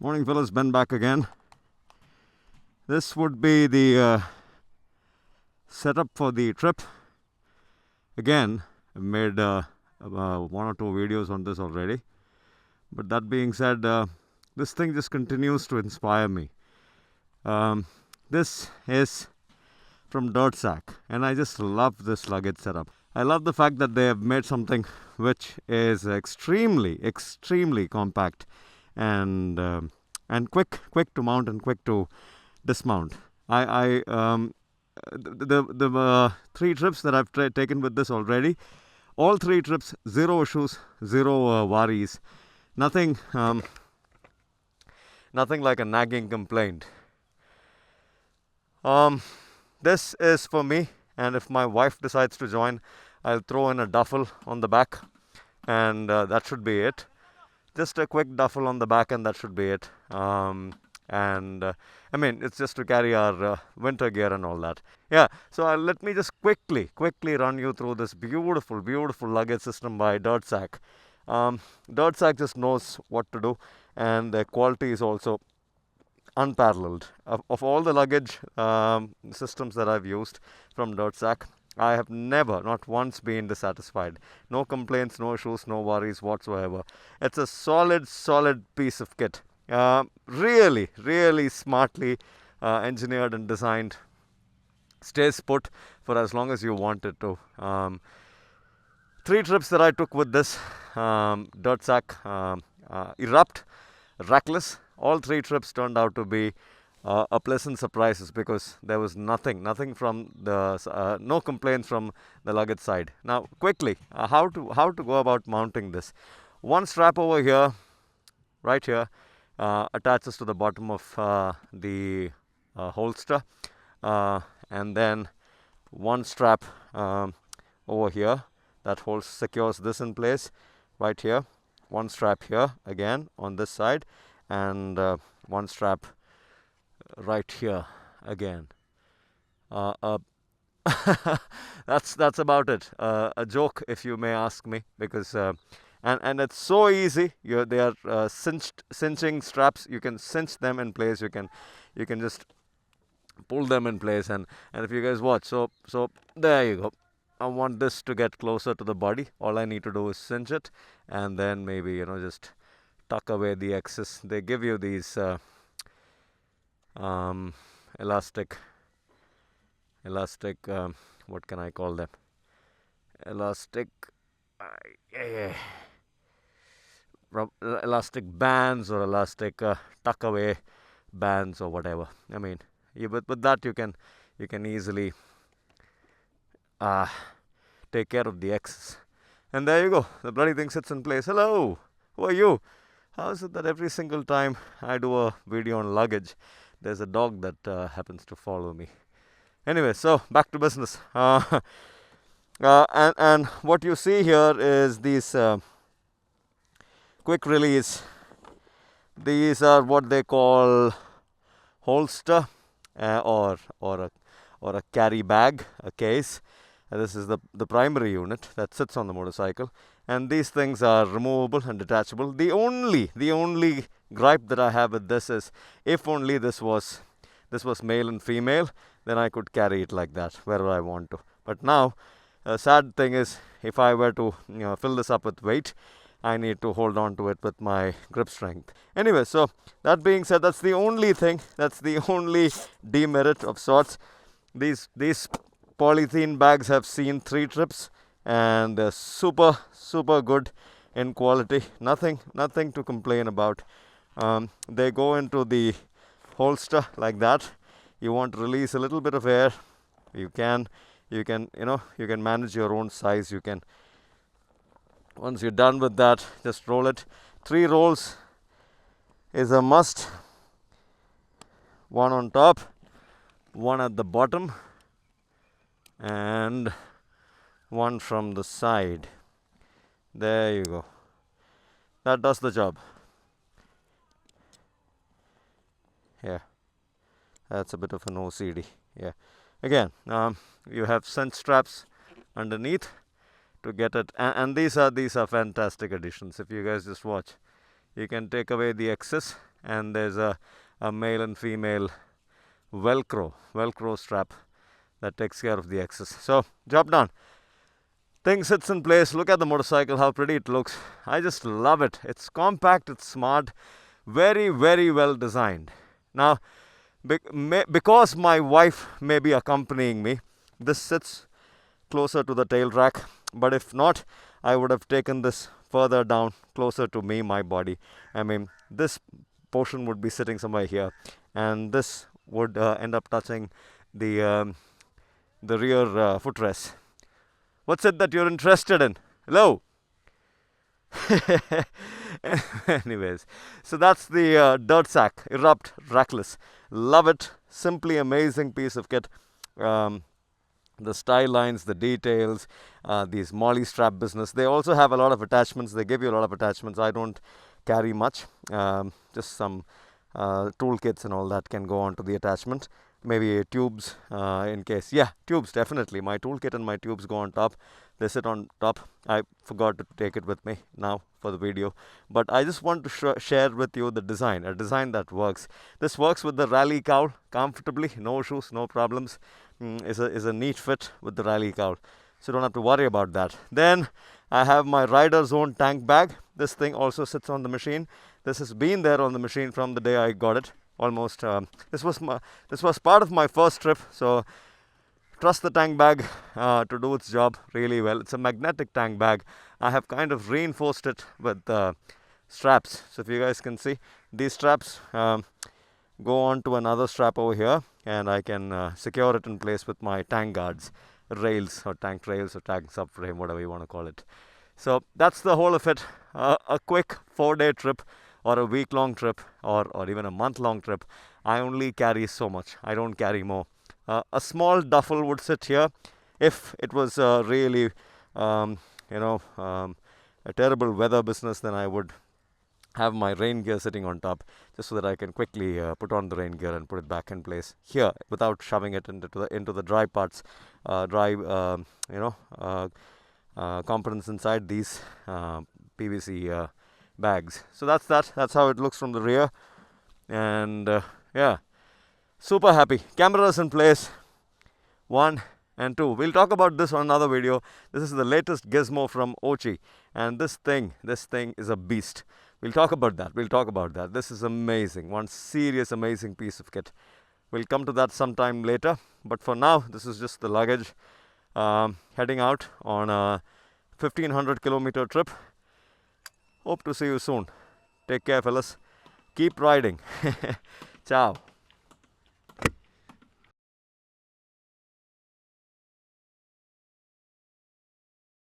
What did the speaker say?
Morning fellas, Ben back again. This would be the setup for the trip. Again, I've made one or two videos on this already. But that being said, this thing just continues to inspire me. This is from Dirtsack, and I just love this luggage setup. I love the fact that they have made something which is extremely compact and quick to mount and quick to dismount. The 3 trips that I've taken with this already, all 3 trips, 0 issues, 0 worries, nothing like a nagging complaint. This is for me, and if my wife decides to join, I'll throw in a duffel on the back, and that should be it. Just a quick duffel on the back, and that should be it. I mean, it's just to carry our winter gear and all that. Yeah, so let me just quickly run you through this beautiful luggage system by Dirtsack. Dirtsack just knows what to do, and the quality is also unparalleled. Of all the luggage systems that I've used from Dirtsack, I have never, not once, been dissatisfied. No complaints, no issues, no worries whatsoever. It's a solid piece of kit. Really smartly engineered and designed. Stays put for as long as you want it to. 3 trips that I took with this Dirtsack, Erupt, Rackless, all 3 trips turned out to be a pleasant surprises, because there was nothing from the no complaints from the luggage side. Now quickly, how to go about mounting this. One strap over here, right here, attaches to the bottom of the holster, and then one strap over here that secures this in place right here. One strap here again on this side, and one strap right here again. That's about it. A joke, if you may ask me, because and it's so easy. They are cinching straps. You can cinch them in place. You can just pull them in place, and if you guys watch, so there you go. I want this to get closer to the body. All I need to do is cinch it, and then maybe just tuck away the excess. They give you these elastic what can I call them? Elastic elastic bands, or elastic tuck away bands, or whatever. I mean, with that you can easily take care of the excess. And there you go. The bloody thing sits in place. Hello, who are you? How is it that every single time I do a video on luggage, there's a dog that happens to follow me? Anyway, so back to business. And what you see here is these quick release. These are what they call holster, or a carry bag, a case. This is the primary unit that sits on the motorcycle, and these things are removable and detachable. The only gripe that I have with this is, if only this was male and female, then I could carry it like that wherever I want to. But now, a sad thing is, if I were to fill this up with weight, I need to hold on to it with my grip strength. Anyway, so that being said, that's the only thing. That's the only demerit of sorts. These polythene bags have seen 3 trips, and they're super good in quality. Nothing to complain about. They go into the holster like that. You want to release a little bit of air, you can manage your own size. You can, once you're done with that, just roll it. 3 rolls is a must. One on top, one at the bottom, and one from the side. There you go. That does the job. Yeah, that's a bit of an OCD. Yeah. Again, you have cinch straps underneath to get it, and these are fantastic additions. If you guys just watch, you can take away the excess and there's a male and female velcro strap that takes care of the excess. So job done. Thing sits in place. Look at the motorcycle, how pretty it looks. I just love it. It's compact, it's smart, very, very well designed. Now, because my wife may be accompanying me, this sits closer to the tail rack. But if not, I would have taken this further down, closer to me, my body. I mean, this portion would be sitting somewhere here, and this would end up touching the rear footrest. What's it that you're interested in? Hello? Anyways, so that's the Dirtsack Erupt Rackless. Love it. Simply amazing piece of kit. The style lines, the details, these molly strap business. They also have a lot of attachments. They give you a lot of attachments. I don't carry much. Just some toolkits and all that can go onto the attachment. Maybe tubes in case. Yeah, tubes, definitely. My toolkit and my tubes go on top. They sit on top. I forgot to take it with me now for the video. But I just want to share with you the design, a design that works. This works with the rally cowl comfortably. No issues, no problems. Is a neat fit with the rally cowl. So don't have to worry about that. Then I have my rider's own tank bag. This thing also sits on the machine. This has been there on the machine from the day I got it. Almost this was part of my first trip, so trust the tank bag to do its job really well. It's a magnetic tank bag. I have kind of reinforced it with straps. So if you guys can see, these straps go on to another strap over here, and I can secure it in place with my tank guards, rails or tank rails or tank subframe, whatever you want to call it. So that's the whole of it. A quick 4-day trip, or a week-long trip, or even a month-long trip. I only carry so much. I don't carry more. A small duffel would sit here. If it was really, a terrible weather business, then I would have my rain gear sitting on top, just so that I can quickly put on the rain gear and put it back in place here without shoving it into the dry parts, components inside these PVC bags. So that's that. That's how it looks from the rear, and yeah, super happy. Cameras in place, 1 and 2. We'll talk about this on another video. This is the latest gizmo from Ochi, and this thing is a beast. We'll talk about that. This is amazing. One serious amazing piece of kit. We'll come to that sometime later, but for now, this is just the luggage heading out on a 1500-kilometer trip. Hope to see you soon. Take care, fellas. Keep riding. Ciao.